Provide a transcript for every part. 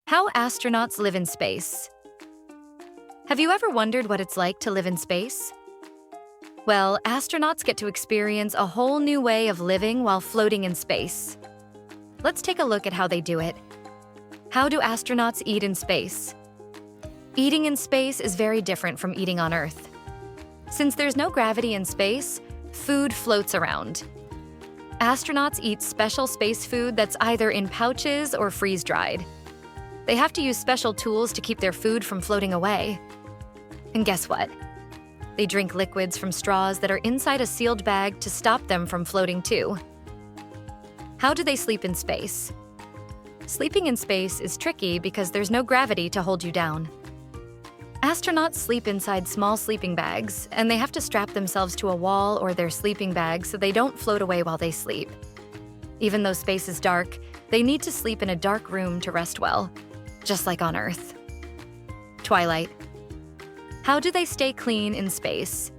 How astronauts live in space. Have you ever wondered what it's like to live in space? Well, astronauts get to experience a whole new way of living while floating in space. Let's take a look at how they do it. How do astronauts eat in space? Eating in space is very different from eating on Earth. Since there's no gravity in space, food floats around. Astronauts eat special space food that's either in pouches or freeze-dried. They have to use special tools to keep their food from floating away. And guess what? They drink liquids from straws that are inside a sealed bag to stop them from floating too. How do they sleep in space? Sleeping in space is tricky because there's no gravity to hold you down. Astronauts sleep inside small sleeping bags, and they have to strap themselves to a wall or their sleeping bag so they don't float away while they sleep. Even though space is dark, they need to sleep in a dark room to rest well, just like on Earth. Twilight. How do they stay clean in space?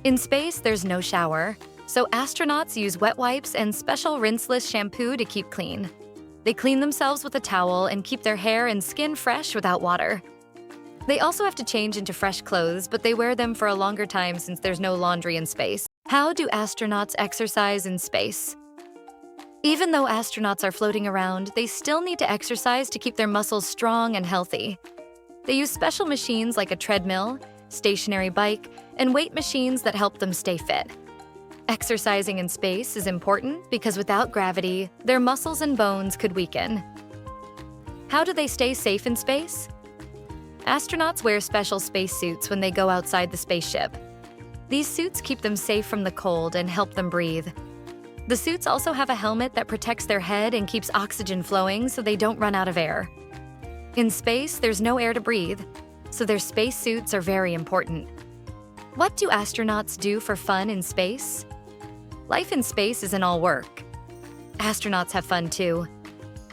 In space, there's no shower, so astronauts use wet wipes and special rinseless shampoo to keep clean. They clean themselves with a towel and keep their hair and skin fresh without water. They also have to change into fresh clothes, but they wear them for a longer time since there's no laundry in space. How do astronauts exercise in space? Even though astronauts are floating around, they still need to exercise to keep their muscles strong and healthy. They use special machines like a treadmill, stationary bike, and weight machines that help them stay fit. Exercising in space is important because without gravity, their muscles and bones could weaken. How do they stay safe in space? Astronauts wear special spacesuits when they go outside the spaceship. These suits keep them safe from the cold and help them breathe. The suits also have a helmet that protects their head and keeps oxygen flowing so they don't run out of air. In space, there's no air to breathe, so their spacesuits are very important. What do astronauts do for fun in space? Life in space isn't all work. Astronauts have fun too.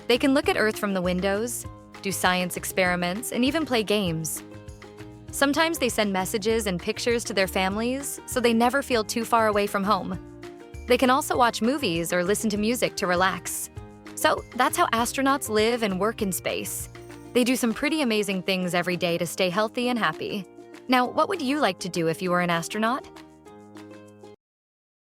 They can look at Earth from the windows, do science experiments, and even play games. Sometimes they send messages and pictures to their families, so they never feel too far away from home. They can also watch movies or listen to music to relax. So that's how astronauts live and work in space. They do some pretty amazing things every day to stay healthy and happy. Now, what would you like to do if you were an astronaut?